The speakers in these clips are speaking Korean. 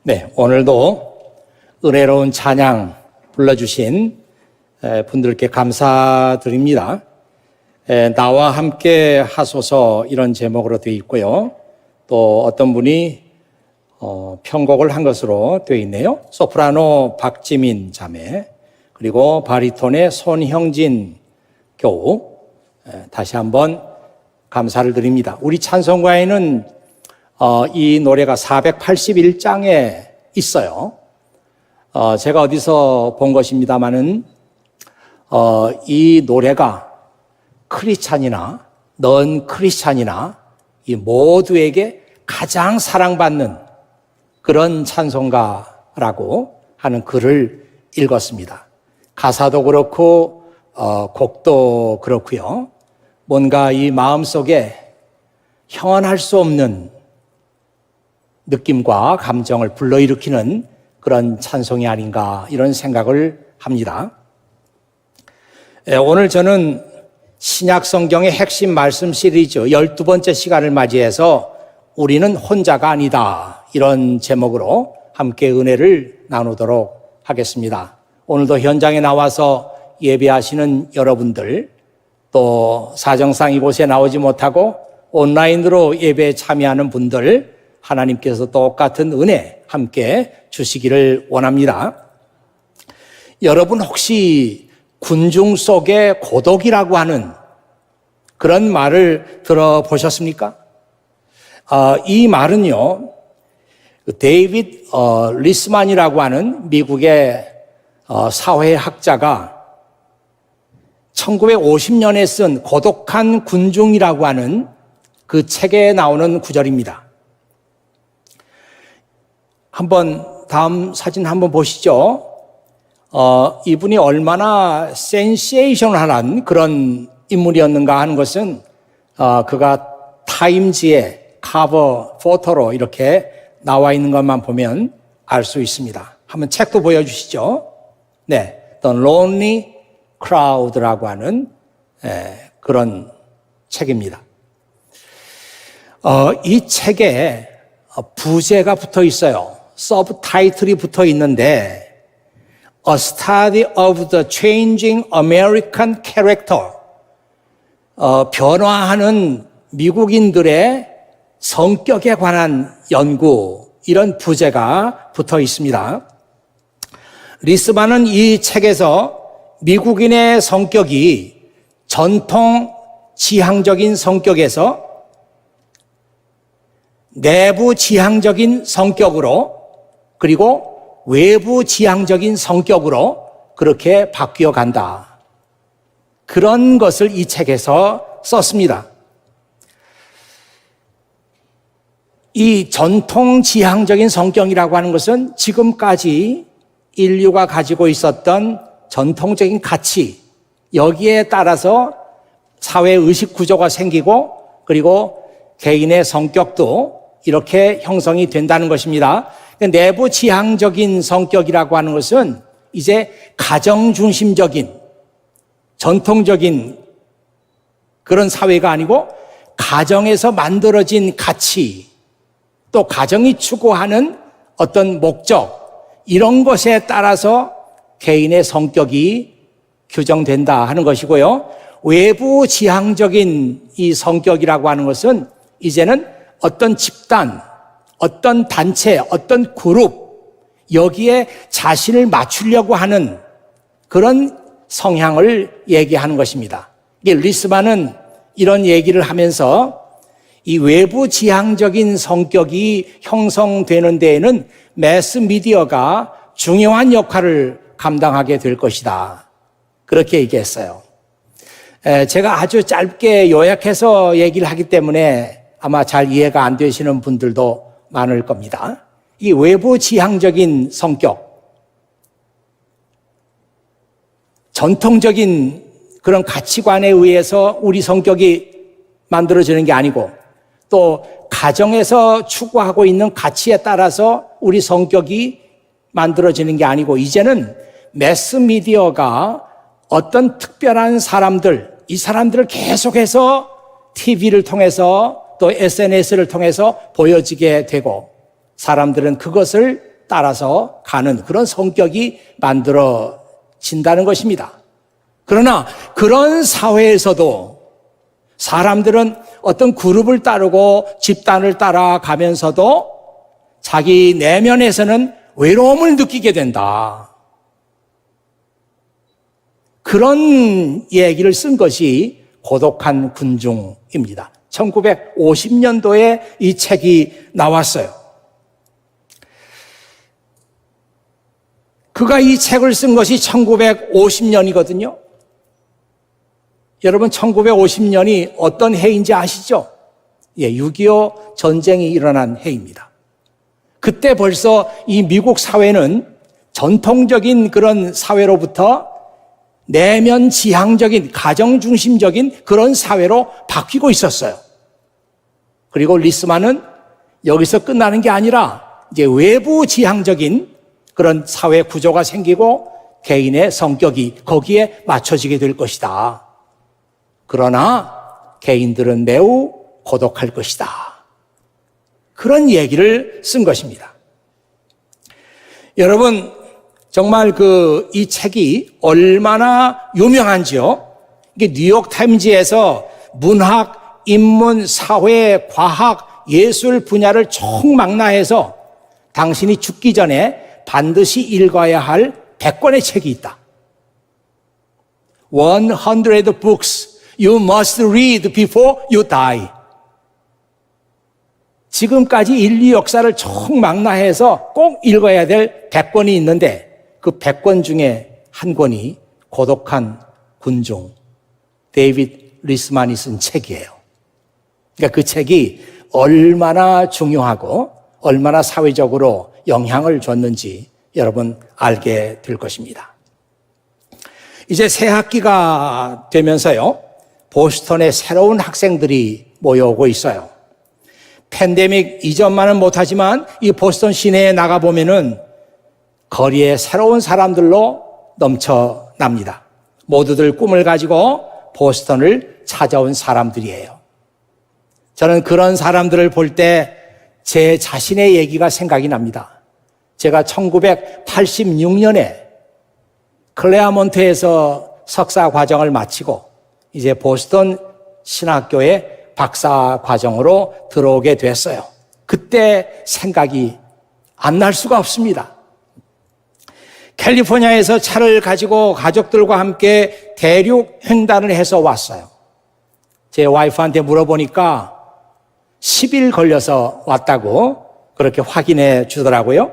네, 오늘도 은혜로운 찬양 불러주신 분들께 감사드립니다. 나와 함께 하소서 이런 제목으로 되어 있고요. 또 어떤 분이 편곡을 한 것으로 되어 있네요. 소프라노 박지민 자매, 그리고 바리톤의 손형진 교우. 다시 한번 감사를 드립니다. 우리 찬송가에는 이 노래가 481장에 있어요. 제가 어디서 본 것입니다마는 이 노래가 크리스찬이나 넌 크리스찬이나 이 모두에게 가장 사랑받는 그런 찬송가라고 하는 글을 읽었습니다. 가사도 그렇고 곡도 그렇고요. 뭔가 이 마음속에 형언할 수 없는 느낌과 감정을 불러일으키는 그런 찬송이 아닌가 이런 생각을 합니다. 오늘 저는 신약 성경의 핵심 말씀 시리즈 12번째 시간을 맞이해서 우리는 혼자가 아니다 이런 제목으로 함께 은혜를 나누도록 하겠습니다. 오늘도 현장에 나와서 예배하시는 여러분들, 또 사정상 이곳에 나오지 못하고 온라인으로 예배에 참여하는 분들, 하나님께서 똑같은 은혜 함께 주시기를 원합니다. 여러분 혹시 군중 속의 고독이라고 하는 그런 말을 들어보셨습니까? 이 말은요, 데이빗 리스만이라고 하는 미국의 사회학자가 1950년에 쓴 고독한 군중이라고 하는 그 책에 나오는 구절입니다. 한번 다음 사진 한번 보시죠. 이분이 얼마나 센세이셔널한 그런 인물이었는가 하는 것은 그가 타임지의 커버 포토로 이렇게 나와 있는 것만 보면 알 수 있습니다. 한번 책도 보여주시죠. 네, The Lonely Crowd라고 하는 그런 책입니다. 이 책에 부제가 붙어 있어요. 서브타이틀이 붙어 있는데 A Study of the Changing American Character, 변화하는 미국인들의 성격에 관한 연구, 이런 부제가 붙어 있습니다. 리스만은 이 책에서 미국인의 성격이 전통 지향적인 성격에서 내부 지향적인 성격으로, 그리고 외부 지향적인 성격으로 그렇게 바뀌어 간다. 그런 것을 이 책에서 썼습니다. 이 전통 지향적인 성격이라고 하는 것은 지금까지 인류가 가지고 있었던 전통적인 가치, 여기에 따라서 사회 의식 구조가 생기고, 그리고 개인의 성격도 이렇게 형성이 된다는 것입니다. 내부 지향적인 성격이라고 하는 것은 이제 가정 중심적인 전통적인 그런 사회가 아니고 가정에서 만들어진 가치, 또 가정이 추구하는 어떤 목적, 이런 것에 따라서 개인의 성격이 규정된다 하는 것이고요. 외부 지향적인 이 성격이라고 하는 것은 이제는 어떤 집단, 어떤 단체, 어떤 그룹, 여기에 자신을 맞추려고 하는 그런 성향을 얘기하는 것입니다. 리스만은 이런 얘기를 하면서 이 외부 지향적인 성격이 형성되는 데에는 매스미디어가 중요한 역할을 감당하게 될 것이다, 그렇게 얘기했어요. 제가 아주 짧게 요약해서 얘기를 하기 때문에 아마 잘 이해가 안 되시는 분들도 많을 겁니다. 이 외부 지향적인 성격, 전통적인 그런 가치관에 의해서 우리 성격이 만들어지는 게 아니고, 또 가정에서 추구하고 있는 가치에 따라서 우리 성격이 만들어지는 게 아니고, 이제는 매스미디어가 어떤 특별한 사람들, 이 사람들을 계속해서 TV를 통해서 또 SNS를 통해서 보여지게 되고, 사람들은 그것을 따라서 가는 그런 성격이 만들어진다는 것입니다. 그러나 그런 사회에서도 사람들은 어떤 그룹을 따르고 집단을 따라가면서도 자기 내면에서는 외로움을 느끼게 된다. 그런 얘기를 쓴 것이 고독한 군중입니다. 1950년도에 이 책이 나왔어요. 그가 이 책을 쓴 것이 1950년이거든요. 여러분 1950년이 어떤 해인지 아시죠? 6.25 전쟁이 일어난 해입니다. 그때 벌써 이 미국 사회는 전통적인 그런 사회로부터 내면 지향적인 가정 중심적인 그런 사회로 바뀌고 있었어요. 그리고 리스만은 여기서 끝나는 게 아니라 이제 외부 지향적인 그런 사회 구조가 생기고 개인의 성격이 거기에 맞춰지게 될 것이다. 그러나 개인들은 매우 고독할 것이다. 그런 얘기를 쓴 것입니다. 여러분, 정말 이 책이 얼마나 유명한지요? 이게 뉴욕타임즈에서 문학, 인문, 사회, 과학, 예술 분야를 총망라해서 당신이 죽기 전에 반드시 읽어야 할 100권의 책이 있다. 100 books you must read before you die. 지금까지 인류 역사를 총망라해서 꼭 읽어야 될 100권이 있는데 그 100권 중에 한 권이 고독한 군중, 데이빗 리스만이 쓴 책이에요. 그러니까 그 책이 얼마나 중요하고 얼마나 사회적으로 영향을 줬는지 여러분 알게 될 것입니다. 이제 새 학기가 되면서요, 보스턴에 새로운 학생들이 모여오고 있어요. 팬데믹 이전만은 못하지만 이 보스턴 시내에 나가보면은 거리에 새로운 사람들로 넘쳐납니다. 모두들 꿈을 가지고 보스턴을 찾아온 사람들이에요. 저는 그런 사람들을 볼 때 제 자신의 얘기가 생각이 납니다. 제가 1986년에 클레어몬트에서 석사 과정을 마치고 이제 보스턴 신학교에 박사 과정으로 들어오게 됐어요. 그때 생각이 안 날 수가 없습니다. 캘리포니아에서 차를 가지고 가족들과 함께 대륙 횡단을 해서 왔어요. 제 와이프한테 물어보니까 10일 걸려서 왔다고 그렇게 확인해 주더라고요.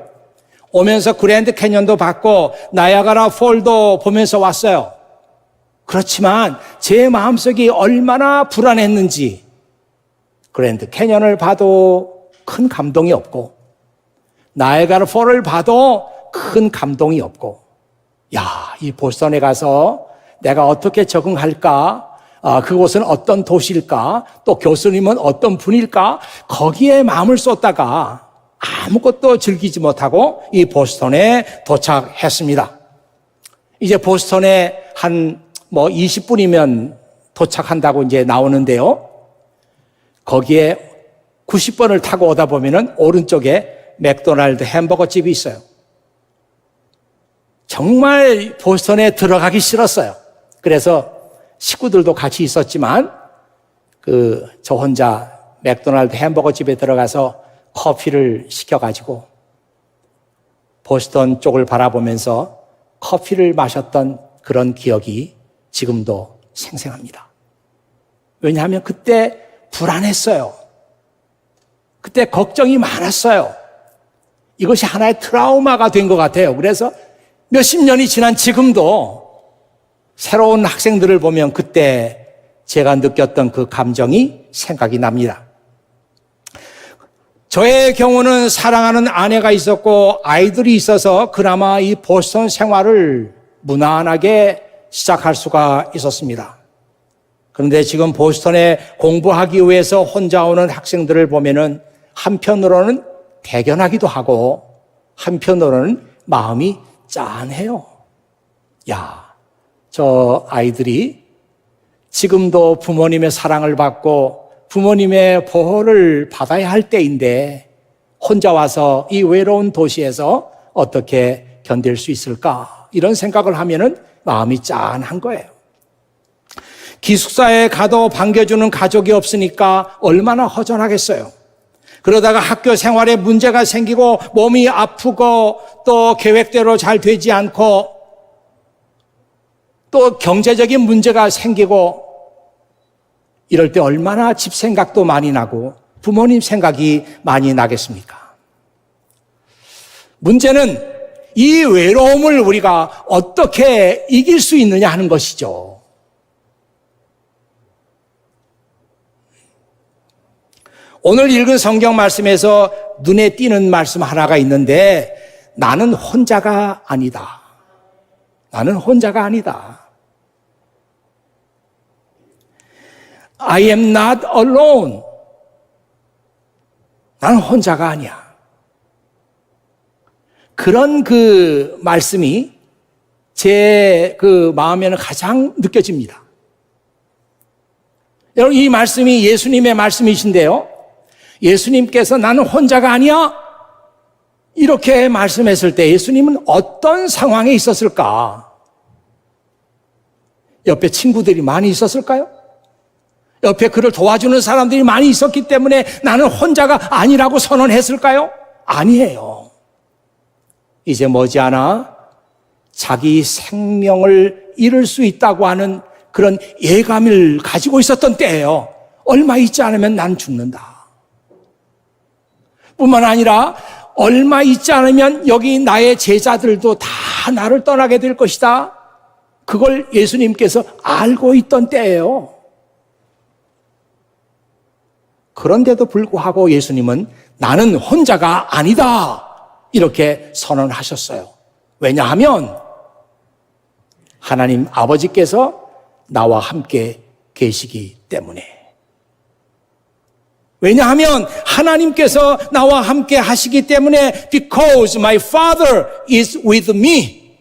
오면서 그랜드 캐년도 봤고 나야가라 폴도 보면서 왔어요. 그렇지만 제 마음속이 얼마나 불안했는지 그랜드 캐년을 봐도 큰 감동이 없고 나야가라 폴을 봐도 큰 감동이 없고 이 보스턴에 가서 내가 어떻게 적응할까? 그곳은 어떤 도시일까? 또 교수님은 어떤 분일까? 거기에 마음을 쏟다가 아무것도 즐기지 못하고 이 보스턴에 도착했습니다. 이제 보스턴에 한 20분이면 도착한다고 이제 나오는데요. 거기에 90번을 타고 오다 보면은 오른쪽에 맥도날드 햄버거 집이 있어요. 정말 보스턴에 들어가기 싫었어요. 그래서 식구들도 같이 있었지만 저 혼자 맥도날드 햄버거 집에 들어가서 커피를 시켜가지고 보스턴 쪽을 바라보면서 커피를 마셨던 그런 기억이 지금도 생생합니다. 왜냐하면 그때 불안했어요. 그때 걱정이 많았어요. 이것이 하나의 트라우마가 된 것 같아요. 그래서 몇십 년이 지난 지금도 새로운 학생들을 보면 그때 제가 느꼈던 그 감정이 생각이 납니다. 저의 경우는 사랑하는 아내가 있었고 아이들이 있어서 그나마 이 보스턴 생활을 무난하게 시작할 수가 있었습니다. 그런데 지금 보스턴에 공부하기 위해서 혼자 오는 학생들을 보면은 한편으로는 대견하기도 하고 한편으로는 마음이 짠해요. 저 아이들이 지금도 부모님의 사랑을 받고 부모님의 보호를 받아야 할 때인데 혼자 와서 이 외로운 도시에서 어떻게 견딜 수 있을까? 이런 생각을 하면은 마음이 짠한 거예요. 기숙사에 가도 반겨주는 가족이 없으니까 얼마나 허전하겠어요. 그러다가 학교 생활에 문제가 생기고 몸이 아프고 또 계획대로 잘 되지 않고 또 경제적인 문제가 생기고 이럴 때 얼마나 집 생각도 많이 나고 부모님 생각이 많이 나겠습니까? 문제는 이 외로움을 우리가 어떻게 이길 수 있느냐 하는 것이죠. 오늘 읽은 성경 말씀에서 눈에 띄는 말씀 하나가 있는데 나는 혼자가 아니다. 나는 혼자가 아니다. I am not alone. 나는 혼자가 아니야. 그런 그 말씀이 제 그 마음에는 가장 느껴집니다. 여러분, 이 말씀이 예수님의 말씀이신데요. 예수님께서 나는 혼자가 아니야. 이렇게 말씀했을 때 예수님은 어떤 상황에 있었을까? 옆에 친구들이 많이 있었을까요? 옆에 그를 도와주는 사람들이 많이 있었기 때문에 나는 혼자가 아니라고 선언했을까요? 아니에요. 이제 머지않아 자기 생명을 잃을 수 있다고 하는 그런 예감을 가지고 있었던 때예요. 얼마 있지 않으면 난 죽는다. 뿐만 아니라 얼마 있지 않으면 여기 나의 제자들도 다 나를 떠나게 될 것이다. 그걸 예수님께서 알고 있던 때예요. 그런데도 불구하고 예수님은 나는 혼자가 아니다. 이렇게 선언하셨어요. 왜냐하면 하나님 아버지께서 나와 함께 계시기 때문에. 왜냐하면 하나님께서 나와 함께 하시기 때문에 because my Father is with me.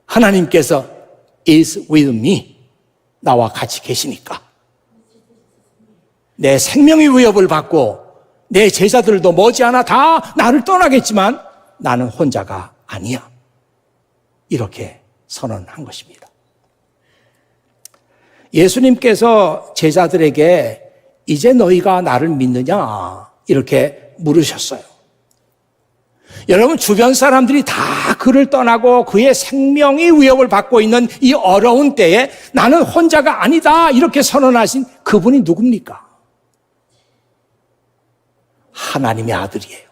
하나님께서 is with me. 나와 같이 계시니까. 내 생명의 위협을 받고 내 제자들도 머지않아 다 나를 떠나겠지만 나는 혼자가 아니야. 이렇게 선언한 것입니다. 예수님께서 제자들에게 이제 너희가 나를 믿느냐? 이렇게 물으셨어요. 여러분, 주변 사람들이 다 그를 떠나고 그의 생명의 위협을 받고 있는 이 어려운 때에 나는 혼자가 아니다. 이렇게 선언하신 그분이 누굽니까? 하나님의 아들이에요.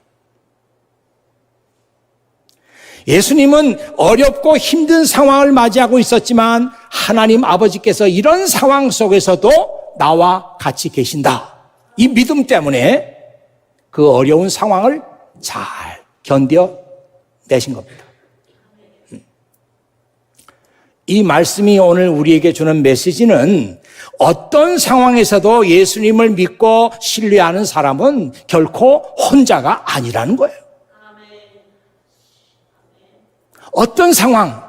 예수님은 어렵고 힘든 상황을 맞이하고 있었지만 하나님 아버지께서 이런 상황 속에서도 나와 같이 계신다. 이 믿음 때문에 그 어려운 상황을 잘 견뎌내신 겁니다. 이 말씀이 오늘 우리에게 주는 메시지는 어떤 상황에서도 예수님을 믿고 신뢰하는 사람은 결코 혼자가 아니라는 거예요. 어떤 상황,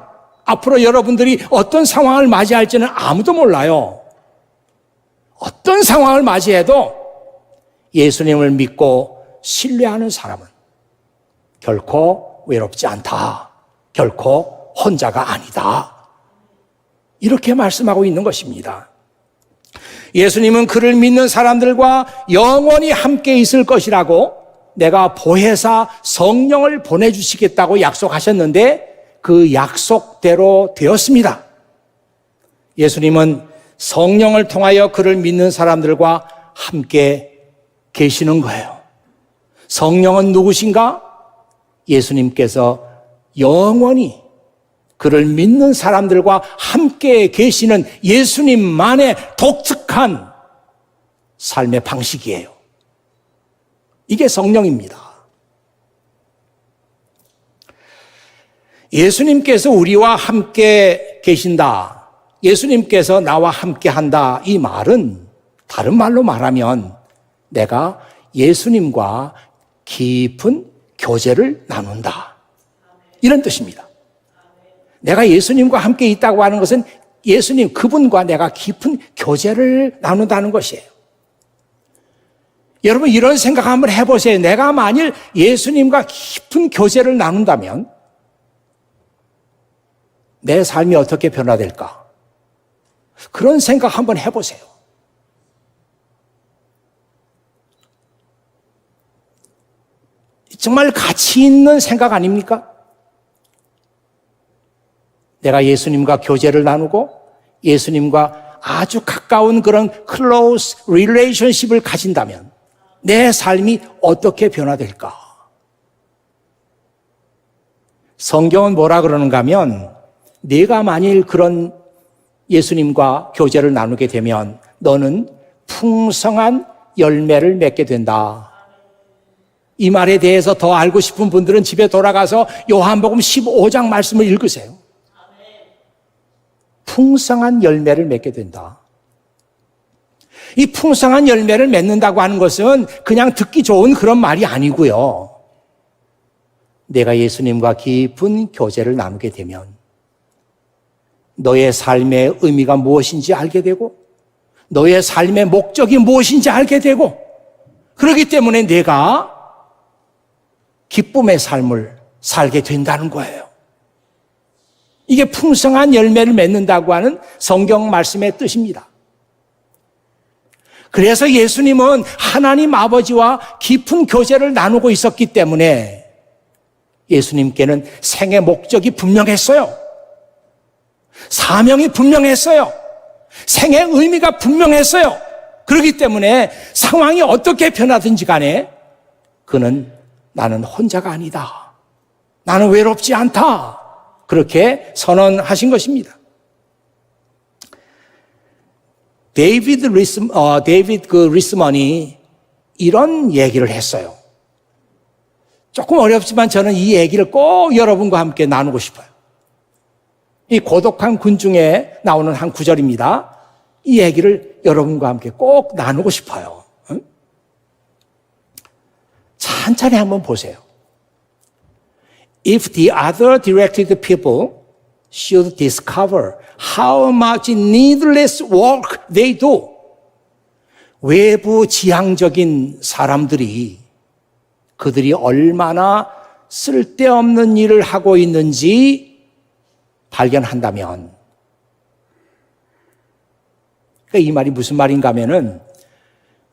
앞으로 여러분들이 어떤 상황을 맞이할지는 아무도 몰라요. 어떤 상황을 맞이해도 예수님을 믿고 신뢰하는 사람은 결코 외롭지 않다. 결코 혼자가 아니다. 이렇게 말씀하고 있는 것입니다. 예수님은 그를 믿는 사람들과 영원히 함께 있을 것이라고 내가 보혜사 성령을 보내주시겠다고 약속하셨는데 그 약속대로 되었습니다. 예수님은 성령을 통하여 그를 믿는 사람들과 함께 계시는 거예요. 성령은 누구신가? 예수님께서 영원히 그를 믿는 사람들과 함께 계시는 예수님만의 독특한 삶의 방식이에요. 이게 성령입니다. 예수님께서 우리와 함께 계신다. 예수님께서 나와 함께 한다. 이 말은 다른 말로 말하면 내가 예수님과 깊은 교제를 나눈다. 이런 뜻입니다. 내가 예수님과 함께 있다고 하는 것은 예수님 그분과 내가 깊은 교제를 나눈다는 것이에요. 여러분 이런 생각 한번 해보세요. 내가 만일 예수님과 깊은 교제를 나눈다면 내 삶이 어떻게 변화될까? 그런 생각 한번 해보세요. 정말 가치 있는 생각 아닙니까? 내가 예수님과 교제를 나누고 예수님과 아주 가까운 그런 close relationship을 가진다면 내 삶이 어떻게 변화될까? 성경은 뭐라 그러는가 하면 네가 만일 그런 예수님과 교제를 나누게 되면 너는 풍성한 열매를 맺게 된다. 이 말에 대해서 더 알고 싶은 분들은 집에 돌아가서 요한복음 15장 말씀을 읽으세요. 풍성한 열매를 맺게 된다. 이 풍성한 열매를 맺는다고 하는 것은 그냥 듣기 좋은 그런 말이 아니고요. 내가 예수님과 깊은 교제를 나누게 되면 너의 삶의 의미가 무엇인지 알게 되고 너의 삶의 목적이 무엇인지 알게 되고 그렇기 때문에 내가 기쁨의 삶을 살게 된다는 거예요. 이게 풍성한 열매를 맺는다고 하는 성경 말씀의 뜻입니다. 그래서 예수님은 하나님 아버지와 깊은 교제를 나누고 있었기 때문에 예수님께는 생의 목적이 분명했어요. 사명이 분명했어요. 생의 의미가 분명했어요. 그렇기 때문에 상황이 어떻게 변하든지 간에 그는 나는 혼자가 아니다. 나는 외롭지 않다. 그렇게 선언하신 것입니다. 데이비드 리스먼이 이런 얘기를 했어요. 조금 어렵지만 저는 이 얘기를 꼭 여러분과 함께 나누고 싶어요. 이 고독한 군중에 나오는 한 구절입니다. 이 얘기를 여러분과 함께 꼭 나누고 싶어요. 천천히 한번 보세요. If the other directed people should discover how much needless work they do, 외부 지향적인 사람들이 그들이 얼마나 쓸데없는 일을 하고 있는지 발견한다면, 그러니까 이 말이 무슨 말인가 하면은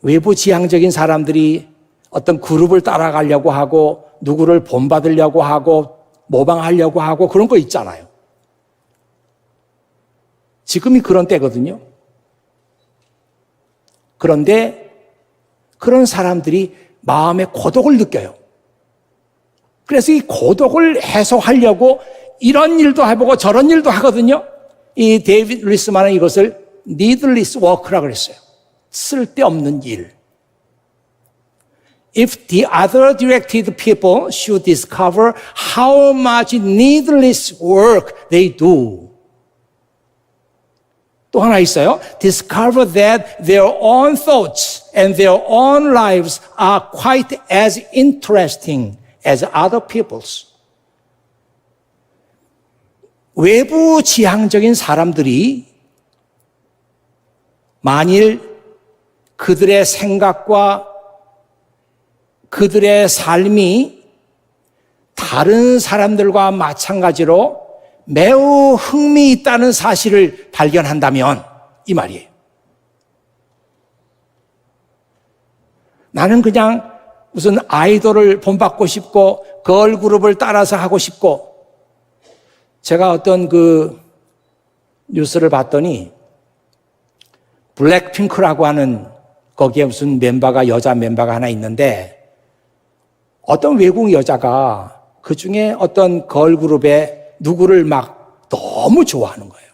외부 지향적인 사람들이 어떤 그룹을 따라가려고 하고 누구를 본받으려고 하고 모방하려고 하고 그런 거 있잖아요. 지금이 그런 때거든요. 그런데 그런 사람들이 마음에 고독을 느껴요. 그래서 이 고독을 해소하려고 이런 일도 해보고 저런 일도 하거든요. 이 데이비드 리스만은 이것을 needless work라고 그랬어요. 쓸데없는 일. If the other directed people should discover how much needless work they do. 또 하나 있어요. Discover that their own thoughts and their own lives are quite as interesting as other people's. 외부 지향적인 사람들이 만일 그들의 생각과 그들의 삶이 다른 사람들과 마찬가지로 매우 흥미있다는 사실을 발견한다면 이 말이에요. 나는 그냥 무슨 아이돌을 본받고 싶고 걸그룹을 따라서 하고 싶고, 제가 어떤 그 뉴스를 봤더니 블랙핑크라고 하는 거기에 무슨 멤버가 여자 멤버가 하나 있는데 어떤 외국 여자가 그 중에 어떤 걸그룹의 누구를 막 너무 좋아하는 거예요.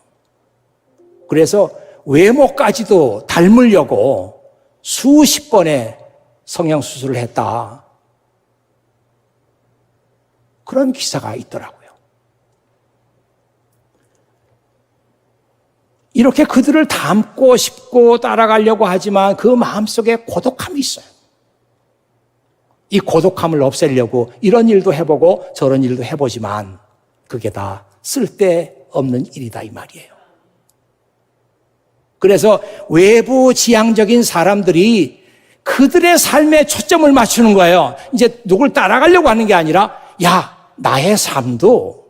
그래서 외모까지도 닮으려고 수십 번의 성형수술을 했다. 그런 기사가 있더라고요. 이렇게 그들을 닮고 싶고 따라가려고 하지만 그 마음속에 고독함이 있어요. 이 고독함을 없애려고 이런 일도 해보고 저런 일도 해보지만 그게 다 쓸데없는 일이다 이 말이에요. 그래서 외부 지향적인 사람들이 그들의 삶에 초점을 맞추는 거예요. 이제 누굴 따라가려고 하는 게 아니라, 야, 나의 삶도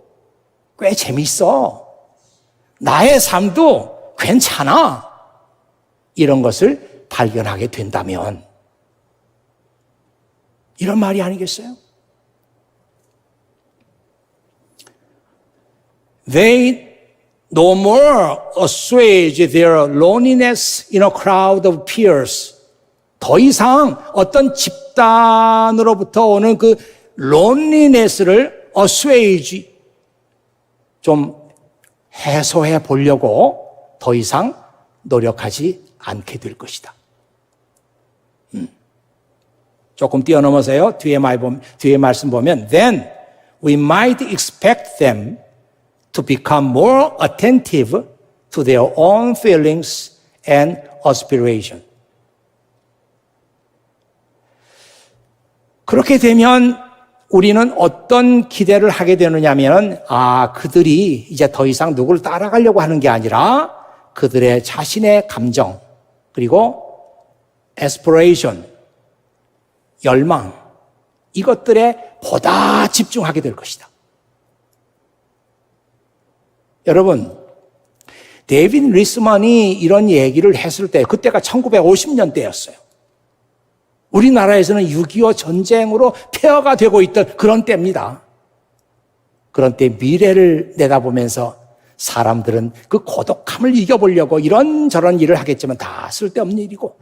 꽤 재밌어. 나의 삶도 괜찮아. 이런 것을 발견하게 된다면, 이런 말이 아니겠어요? They no more assuage their loneliness in a crowd of peers. 더 이상 어떤 집단으로부터 오는 그 loneliness를 assuage, 좀 해소해 보려고 더 이상 노력하지 않게 될 것이다. 조금 뛰어넘어서요. 뒤에 말씀 보면 Then we might expect them to become more attentive to their own feelings and aspiration. 그렇게 되면 우리는 어떤 기대를 하게 되느냐면, 그들이 이제 더 이상 누구를 따라가려고 하는 게 아니라 그들의 자신의 감정, 그리고 aspiration, 열망, 이것들에 보다 집중하게 될 것이다. 여러분, 데이빗 리스만이 이런 얘기를 했을 때, 그때가 1950년대였어요. 우리나라에서는 6.25 전쟁으로 폐허가 되고 있던 그런 때입니다. 그런 때 미래를 내다보면서 사람들은 그 고독함을 이겨보려고 이런저런 일을 하겠지만 다 쓸데없는 일이고,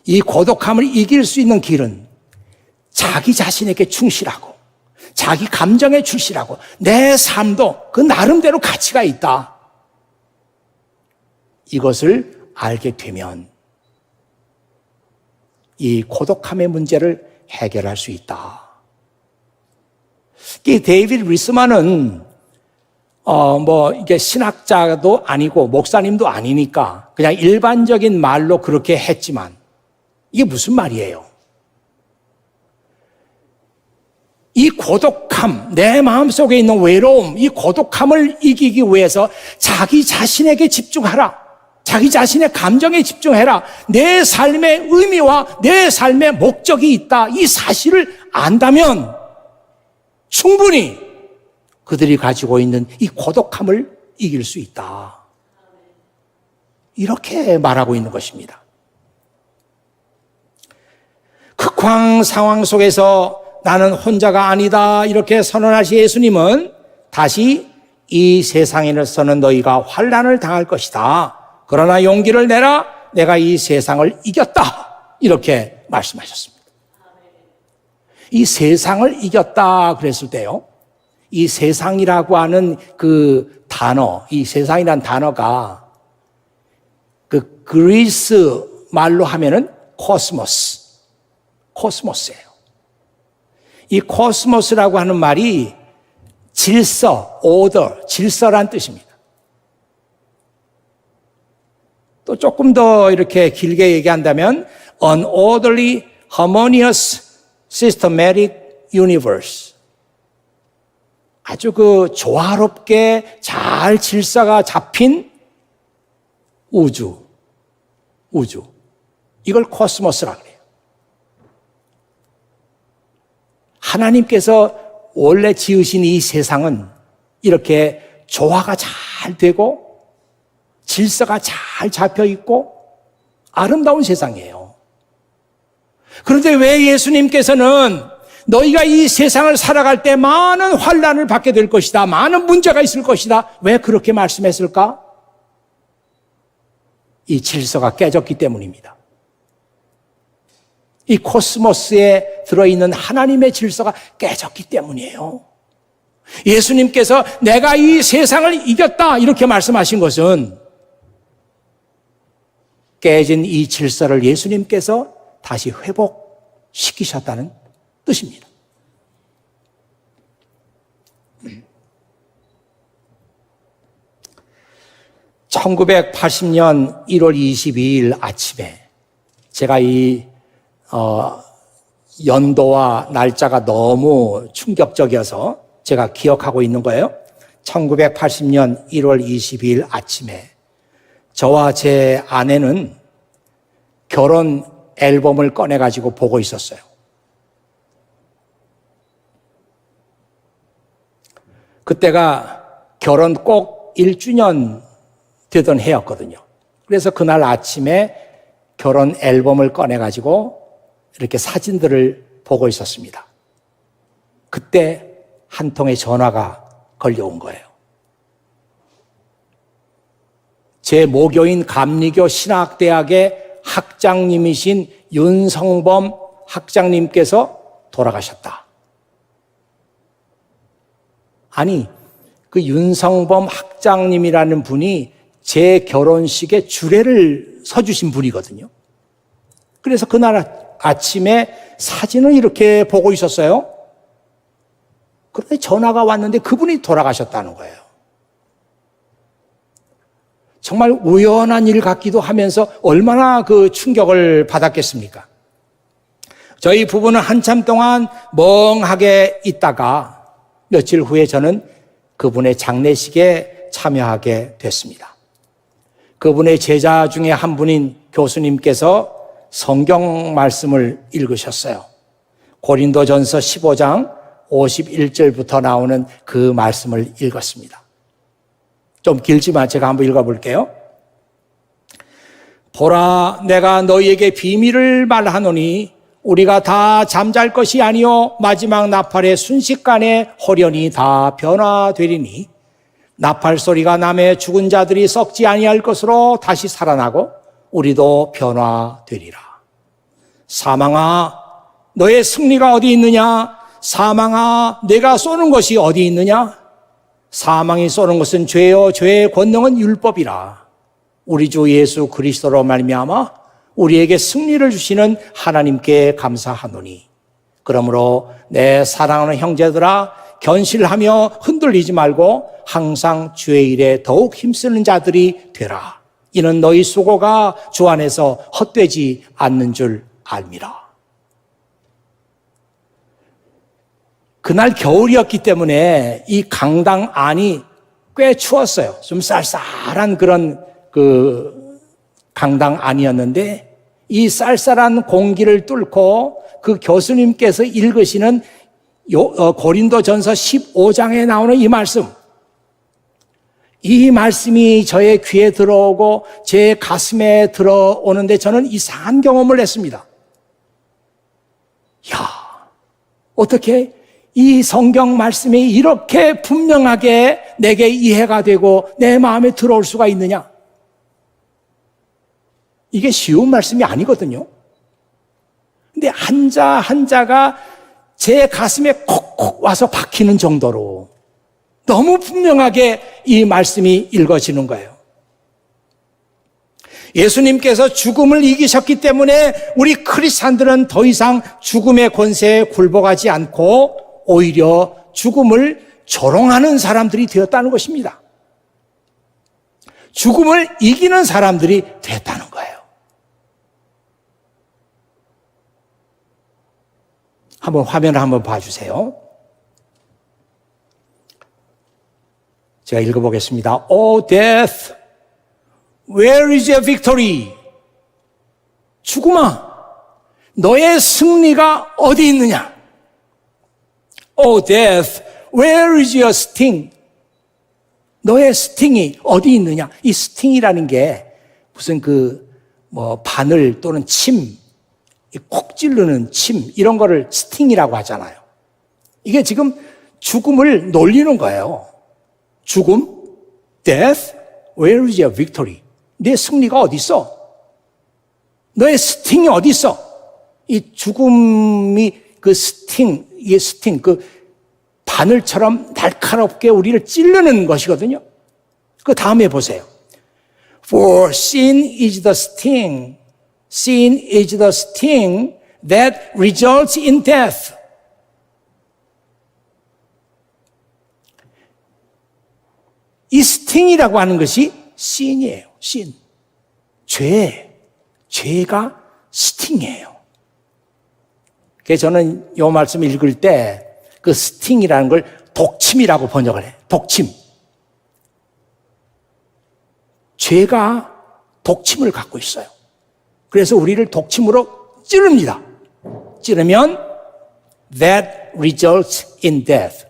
이 고독함을 이길 수 있는 길은 자기 자신에게 충실하고 자기 감정에 충실하고 내 삶도 그 나름대로 가치가 있다. 이것을 알게 되면 이 고독함의 문제를 해결할 수 있다. 이 데이빗 리스만은 이게 신학자도 아니고 목사님도 아니니까 그냥 일반적인 말로 그렇게 했지만 이게 무슨 말이에요? 이 고독함, 내 마음속에 있는 외로움, 이 고독함을 이기기 위해서 자기 자신에게 집중하라. 자기 자신의 감정에 집중해라. 내 삶의 의미와 내 삶의 목적이 있다. 이 사실을 안다면 충분히 그들이 가지고 있는 이 고독함을 이길 수 있다. 이렇게 말하고 있는 것입니다. 극황 상황 속에서 나는 혼자가 아니다 이렇게 선언하신 예수님은 다시 이 세상에서는 너희가 환난을 당할 것이다. 그러나 용기를 내라. 내가 이 세상을 이겼다. 이렇게 말씀하셨습니다. 이 세상을 이겼다 그랬을 때요. 이 세상이라고 하는 그 단어, 이 세상이라는 단어가 그 그리스 말로 하면은 코스모스예요. 이 코스모스라고 하는 말이 질서, order, 질서란 뜻입니다. 또 조금 더 이렇게 길게 얘기한다면 an orderly, harmonious, systematic universe. 아주 그 조화롭게 잘 질서가 잡힌 우주. 이걸 코스모스라고 해요. 하나님께서 원래 지으신 이 세상은 이렇게 조화가 잘 되고 질서가 잘 잡혀 있고 아름다운 세상이에요. 그런데 왜 예수님께서는 너희가 이 세상을 살아갈 때 많은 환난을 받게 될 것이다. 많은 문제가 있을 것이다. 왜 그렇게 말씀했을까? 이 질서가 깨졌기 때문입니다. 이 코스모스에 들어있는 하나님의 질서가 깨졌기 때문이에요. 예수님께서 내가 이 세상을 이겼다 이렇게 말씀하신 것은 깨진 이 질서를 예수님께서 다시 회복시키셨다는 뜻입니다. (1980년 1월 22일) 아침에 제가 이 연도와 날짜가 너무 충격적이어서 제가 기억하고 있는 거예요. 1980년 1월 22일 아침에 저와 제 아내는 결혼 앨범을 꺼내가지고 보고 있었어요. 그때가 결혼 꼭 1주년 되던 해였거든요. 그래서 그날 아침에 결혼 앨범을 꺼내가지고 이렇게 사진들을 보고 있었습니다. 그때 한 통의 전화가 걸려온 거예요. 제 모교인 감리교 신학대학의 학장님이신 윤성범 학장님께서 돌아가셨다. 아니, 그 윤성범 학장님이라는 분이 제 결혼식에 주례를 서주신 분이거든요. 그래서 그날 아침에 사진을 이렇게 보고 있었어요. 그런데 전화가 왔는데 그분이 돌아가셨다는 거예요. 정말 우연한 일 같기도 하면서 얼마나 그 충격을 받았겠습니까? 저희 부부는 한참 동안 멍하게 있다가 며칠 후에 저는 그분의 장례식에 참여하게 됐습니다. 그분의 제자 중에 한 분인 교수님께서 성경 말씀을 읽으셨어요. 고린도전서 15장 51절부터 나오는 그 말씀을 읽었습니다. 좀 길지만 제가 한번 읽어볼게요. 보라, 내가 너희에게 비밀을 말하노니 우리가 다 잠잘 것이 아니요 마지막 나팔의 순식간에 호련히 다 변화되리니 나팔 소리가 나매 죽은 자들이 썩지 아니할 것으로 다시 살아나고 우리도 변화되리라. 사망아, 너의 승리가 어디 있느냐? 사망아, 내가 쏘는 것이 어디 있느냐? 사망이 쏘는 것은 죄요, 죄의 권능은 율법이라. 우리 주 예수 그리스도로 말미암아 우리에게 승리를 주시는 하나님께 감사하노니. 그러므로 내 사랑하는 형제들아, 견실하며 흔들리지 말고 항상 주의 일에 더욱 힘쓰는 자들이 되라. 이는 너희 수고가 주 안에서 헛되지 않는 줄 알미라. 그날 겨울이었기 때문에 이 강당 안이 꽤 추웠어요. 좀 쌀쌀한 그런 강당 안이었는데 이 쌀쌀한 공기를 뚫고 그 교수님께서 읽으시는 고린도전서 15장에 나오는 이 말씀, 이 말씀이 저의 귀에 들어오고 제 가슴에 들어오는데 저는 이상한 경험을 했습니다. 야, 어떻게 이 성경 말씀이 이렇게 분명하게 내게 이해가 되고 내 마음에 들어올 수가 있느냐? 이게 쉬운 말씀이 아니거든요. 근데 한자 한자가 제 가슴에 콕콕 와서 박히는 정도로 너무 분명하게 이 말씀이 읽어지는 거예요. 예수님께서 죽음을 이기셨기 때문에 우리 크리스찬들은 더 이상 죽음의 권세에 굴복하지 않고 오히려 죽음을 조롱하는 사람들이 되었다는 것입니다. 죽음을 이기는 사람들이 됐다는 거예요. 한번 화면을 한번 봐주세요. 제가 읽어보겠습니다. O death, where is your victory? 죽음아, 너의 승리가 어디 있느냐? O death, where is your sting? 너의 스팅이 어디 있느냐? 이 스팅이라는 게 무슨 바늘 또는 침, 콕 찌르는 침, 이런 거를 스팅이라고 하잖아요. 이게 지금 죽음을 놀리는 거예요. 죽음, death, where is your victory? 내 승리가 어디 있어? 너의 스팅이 어디 있어? 이 죽음이 이게 스팅, 바늘처럼 날카롭게 우리를 찌르는 것이거든요. 그 다음에 보세요. For sin is the sting. Sin is the sting that results in death. 이 스팅이라고 하는 것이 sin이에요. sin. 죄가 스팅이에요. 그래서 저는 이 말씀을 읽을 때 그 스팅이라는 걸 독침이라고 번역을 해요. 독침. 죄가 독침을 갖고 있어요. 그래서 우리를 독침으로 찌릅니다. 찌르면 that results in death.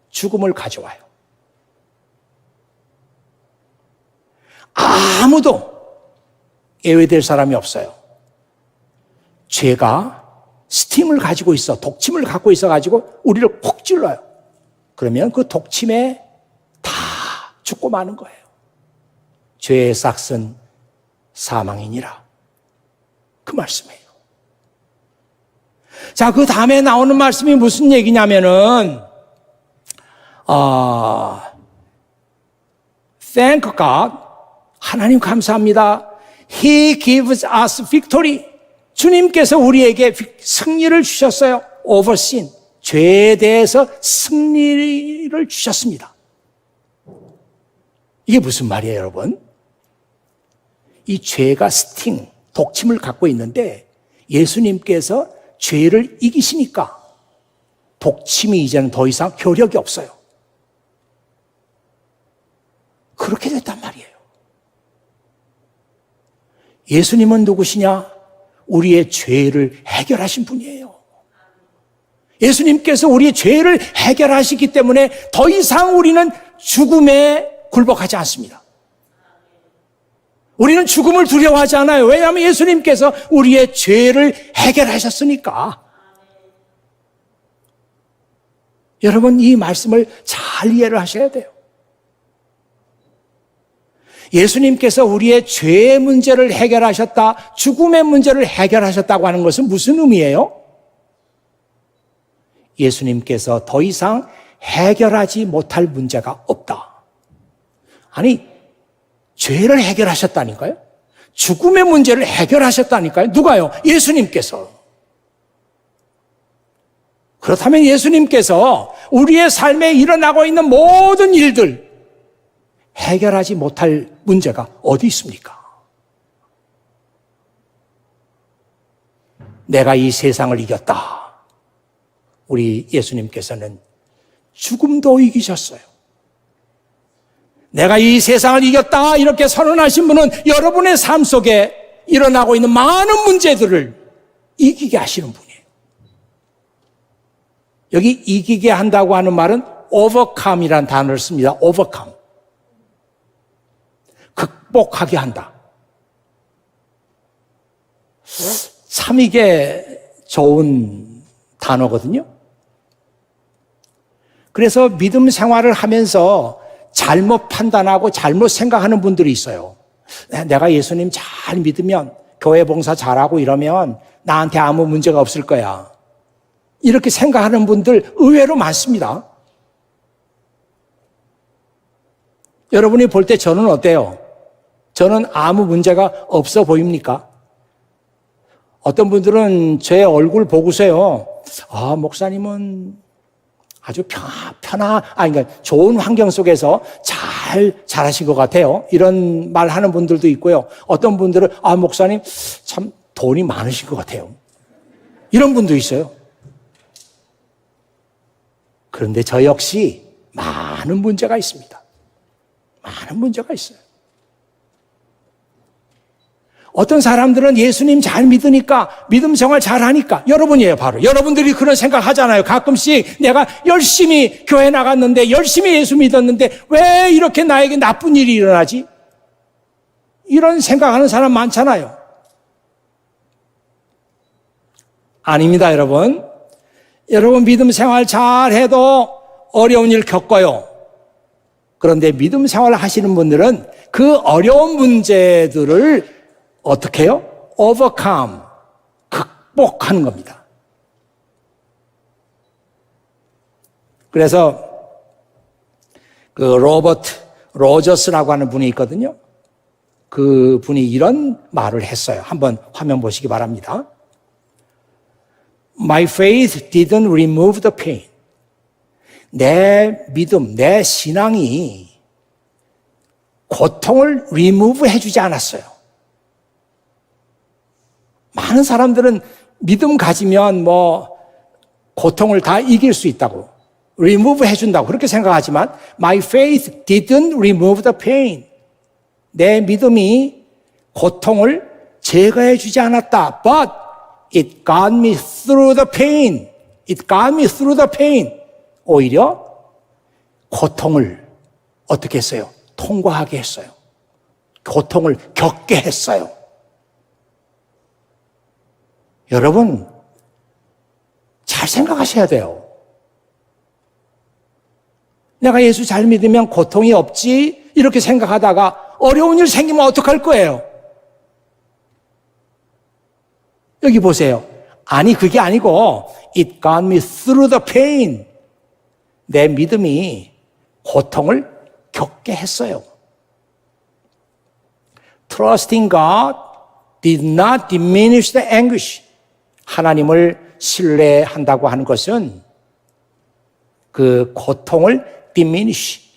죽음을 가져와요. 아무도 예외될 사람이 없어요. 죄가 스팀을 가지고 있어, 독침을 갖고 있어가지고 우리를 콕 찔러요. 그러면 그 독침에 다 죽고 마는 거예요. 죄의 삭은 사망이니라. 그 말씀이에요. 자, 그 다음에 나오는 말씀이 무슨 얘기냐면은, Thank God. 하나님 감사합니다. He gives us victory. 주님께서 우리에게 승리를 주셨어요. Over sin. 죄에 대해서 승리를 주셨습니다. 이게 무슨 말이에요, 여러분? 이 죄가 스팅, 독침을 갖고 있는데 예수님께서 죄를 이기시니까 독침이 이제는 더 이상 효력이 없어요. 그렇게 됐단 말이에요. 예수님은 누구시냐? 우리의 죄를 해결하신 분이에요. 예수님께서 우리의 죄를 해결하시기 때문에 더 이상 우리는 죽음에 굴복하지 않습니다. 우리는 죽음을 두려워하지 않아요. 왜냐하면 예수님께서 우리의 죄를 해결하셨으니까. 여러분, 이 말씀을 잘 이해를 하셔야 돼요. 예수님께서 우리의 죄의 문제를 해결하셨다, 죽음의 문제를 해결하셨다고 하는 것은 무슨 의미예요? 예수님께서 더 이상 해결하지 못할 문제가 없다. 아니, 죄를 해결하셨다니까요? 죽음의 문제를 해결하셨다니까요? 누가요? 예수님께서. 그렇다면 예수님께서 우리의 삶에 일어나고 있는 모든 일들, 해결하지 못할 문제가 어디 있습니까? 내가 이 세상을 이겼다. 우리 예수님께서는 죽음도 이기셨어요. 내가 이 세상을 이겼다 이렇게 선언하신 분은 여러분의 삶 속에 일어나고 있는 많은 문제들을 이기게 하시는 분이에요. 여기 이기게 한다고 하는 말은 overcome이라는 단어를 씁니다. overcome. 극복하게 한다. 참 이게 좋은 단어거든요. 그래서 믿음 생활을 하면서 잘못 판단하고 잘못 생각하는 분들이 있어요. 내가 예수님 잘 믿으면 교회 봉사 잘하고 이러면 나한테 아무 문제가 없을 거야. 이렇게 생각하는 분들 의외로 많습니다. 여러분이 볼 때 저는 어때요? 저는 아무 문제가 없어 보입니까? 어떤 분들은 제 얼굴 보고서요, 목사님은 아주 그러니까 좋은 환경 속에서 잘하신 것 같아요. 이런 말 하는 분들도 있고요. 어떤 분들은, 목사님 참 돈이 많으신 것 같아요. 이런 분도 있어요. 그런데 저 역시 많은 문제가 있습니다. 많은 문제가 있어요. 어떤 사람들은 예수님 잘 믿으니까, 믿음 생활 잘 하니까, 여러분이에요, 바로. 여러분들이 그런 생각 하잖아요. 가끔씩 내가 열심히 교회 나갔는데, 열심히 예수 믿었는데, 왜 이렇게 나에게 나쁜 일이 일어나지? 이런 생각하는 사람 많잖아요. 아닙니다, 여러분. 여러분 믿음 생활 잘 해도 어려운 일 겪어요. 그런데 믿음 생활을 하시는 분들은 그 어려운 문제들을 어떻게 해요? overcome, 극복하는 겁니다. 그래서 그 로버트 로저스라고 하는 분이 있거든요. 그 분이 이런 말을 했어요. 한번 화면 보시기 바랍니다. My faith didn't remove the pain. 내 믿음, 내 신앙이 고통을 remove 해주지 않았어요. 많은 사람들은 믿음 가지면 고통을 다 이길 수 있다고, remove 해준다고 그렇게 생각하지만 my faith didn't remove the pain. 내 믿음이 고통을 제거해 주지 않았다. But it got me through the pain. It got me through the pain. 오히려 고통을 어떻게 했어요? 통과하게 했어요. 고통을 겪게 했어요. 여러분, 잘 생각하셔야 돼요. 내가 예수 잘 믿으면 고통이 없지 이렇게 생각하다가 어려운 일 생기면 어떡할 거예요? 여기 보세요. 아니 그게 아니고 It got me through the pain. 내 믿음이 고통을 겪게 했어요. Trusting God did not diminish the anguish. 하나님을 신뢰한다고 하는 것은 그 고통을 diminish,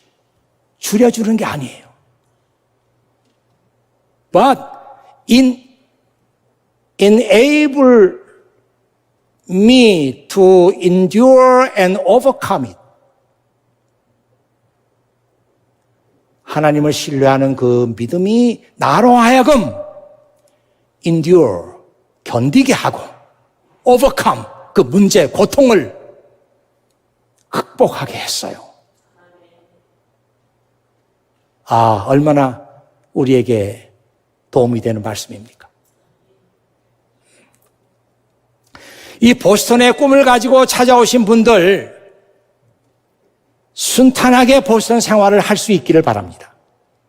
줄여주는 게 아니에요. But enable me to endure and overcome it. 하나님을 신뢰하는 그 믿음이 나로 하여금 endure, 견디게 하고 overcome, 그 문제, 고통을 극복하게 했어요. 아, 얼마나 우리에게 도움이 되는 말씀입니까? 이 보스턴의 꿈을 가지고 찾아오신 분들 순탄하게 보스턴 생활을 할 수 있기를 바랍니다.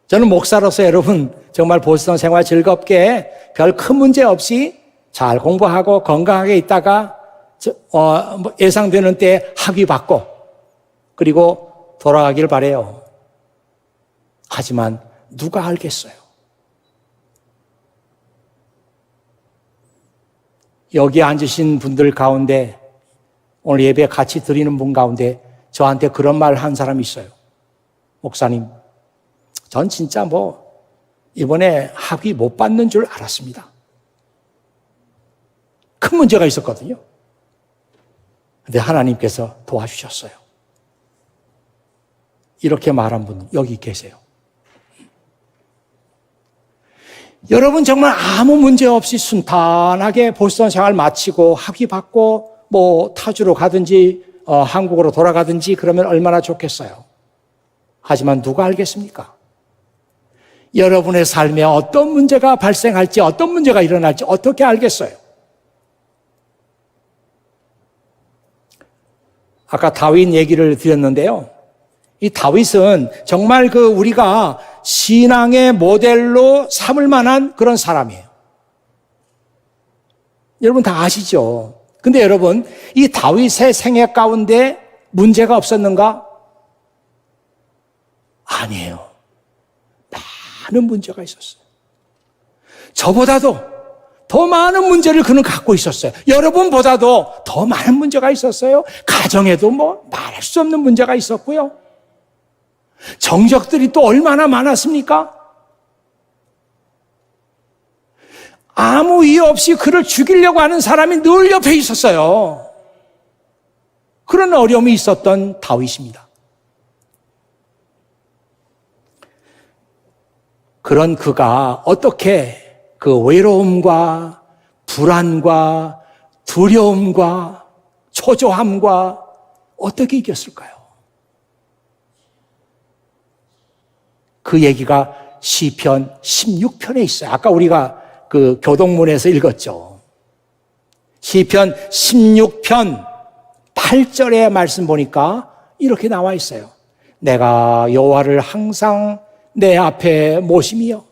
저는 목사로서 여러분 정말 보스턴 생활 즐겁게 별 큰 문제 없이 잘 공부하고 건강하게 있다가 예상되는 때 학위 받고 그리고 돌아가길 바라요. 하지만 누가 알겠어요? 여기 앉으신 분들 가운데 오늘 예배 같이 드리는 분 가운데 저한테 그런 말 한 사람이 있어요. 목사님, 전 진짜 이번에 학위 못 받는 줄 알았습니다. 큰 문제가 있었거든요. 근데 하나님께서 도와주셨어요. 이렇게 말한 분 여기 계세요. 여러분 정말 아무 문제 없이 순탄하게 보스턴 생활 마치고 학위 받고 타주로 가든지 한국으로 돌아가든지 그러면 얼마나 좋겠어요. 하지만 누가 알겠습니까? 여러분의 삶에 어떤 문제가 발생할지 어떤 문제가 일어날지 어떻게 알겠어요? 아까 다윗 얘기를 드렸는데요. 이 다윗은 정말 우리가 신앙의 모델로 삼을 만한 그런 사람이에요. 여러분 다 아시죠? 근데 여러분, 이 다윗의 생애 가운데 문제가 없었는가? 아니에요. 많은 문제가 있었어요. 저보다도 더 많은 문제를 그는 갖고 있었어요. 여러분보다도 더 많은 문제가 있었어요. 가정에도 말할 수 없는 문제가 있었고요. 정적들이 또 얼마나 많았습니까? 아무 이유 없이 그를 죽이려고 하는 사람이 늘 옆에 있었어요. 그런 어려움이 있었던 다윗입니다. 그런 그가 어떻게 그 외로움과 불안과 두려움과 초조함과 어떻게 이겼을까요? 그 얘기가 시편 16편에 있어요. 아까 우리가 그 교동문에서 읽었죠. 시편 16편 8절의 말씀 보니까 이렇게 나와 있어요. 내가 여호와를 항상 내 앞에 모심이요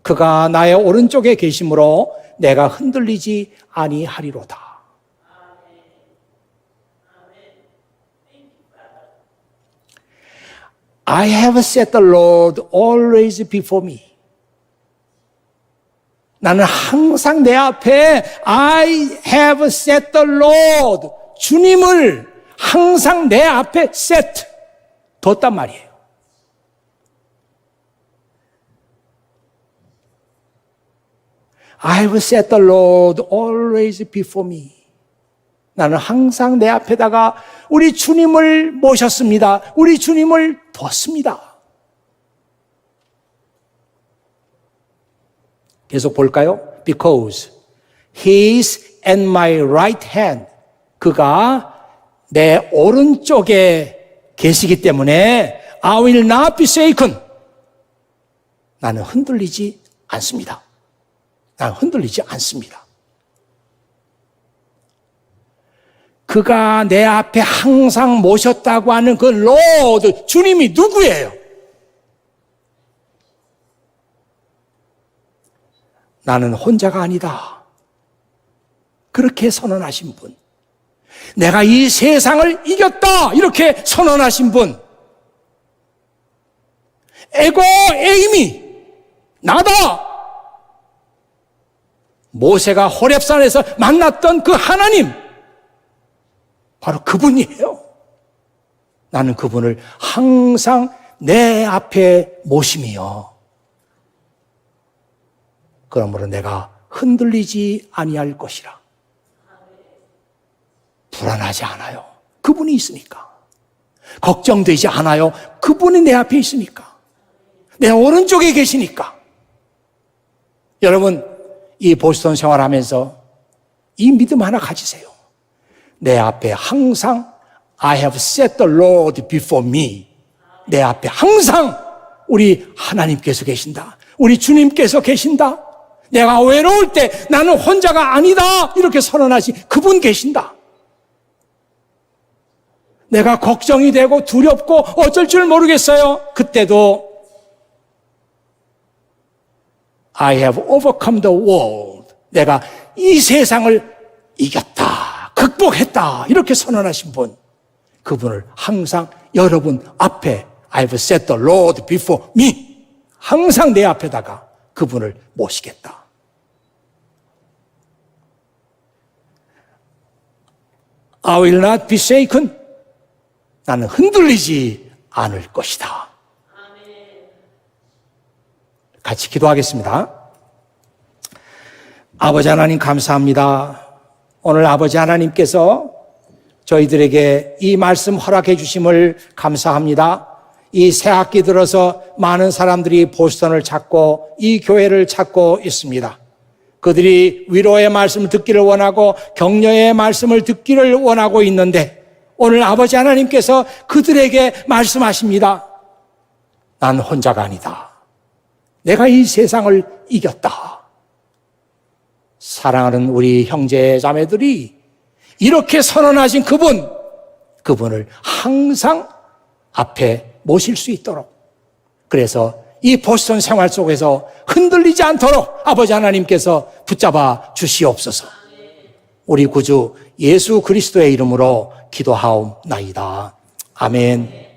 그가 나의 오른쪽에 계심으로 내가 흔들리지 아니하리로다. I have set the Lord always before me. 나는 항상 내 앞에 I have set the Lord, 주님을 항상 내 앞에 set, 뒀단 말이에요. I have set the Lord always before me. 나는 항상 내 앞에다가 우리 주님을 모셨습니다. 우리 주님을 뒀습니다. 계속 볼까요? Because He is at my right hand. 그가 내 오른쪽에 계시기 때문에 I will not be shaken. 나는 흔들리지 않습니다. 나는 흔들리지 않습니다. 그가 내 앞에 항상 모셨다고 하는 그 로드, 주님이 누구예요? 나는 혼자가 아니다. 그렇게 선언하신 분. 내가 이 세상을 이겼다. 이렇게 선언하신 분. 에고 에이미, 나다. 모세가 호렙산에서 만났던 그 하나님. 바로 그분이에요. 나는 그분을 항상 내 앞에 모심이요. 그러므로 내가 흔들리지 아니할 것이라. 불안하지 않아요. 그분이 있으니까. 걱정되지 않아요. 그분이 내 앞에 있으니까. 내 오른쪽에 계시니까. 여러분, 이 보스턴 생활하면서 이 믿음 하나 가지세요. 내 앞에 항상 I have set the Lord before me. 내 앞에 항상 우리 하나님께서 계신다. 우리 주님께서 계신다. 내가 외로울 때 나는 혼자가 아니다. 이렇게 선언하신 그분 계신다. 내가 걱정이 되고 두렵고 어쩔 줄 모르겠어요. 그때도 I have overcome the world. 내가 이 세상을 이겼다. 극복했다. 이렇게 선언하신 분. 그분을 항상 여러분 앞에 I have set the Lord before me. 항상 내 앞에다가 그분을 모시겠다. I will not be shaken. 나는 흔들리지 않을 것이다. 같이 기도하겠습니다. 아버지 하나님 감사합니다. 오늘 아버지 하나님께서 저희들에게 이 말씀 허락해 주심을 감사합니다. 이 새 학기 들어서 많은 사람들이 보스턴을 찾고 이 교회를 찾고 있습니다. 그들이 위로의 말씀을 듣기를 원하고 격려의 말씀을 듣기를 원하고 있는데 오늘 아버지 하나님께서 그들에게 말씀하십니다. 난 혼자가 아니다. 내가 이 세상을 이겼다. 사랑하는 우리 형제 자매들이 이렇게 선언하신 그분을 항상 앞에 모실 수 있도록, 그래서 이 보스턴 생활 속에서 흔들리지 않도록 아버지 하나님께서 붙잡아 주시옵소서. 우리 구주 예수 그리스도의 이름으로 기도하옵나이다. 아멘.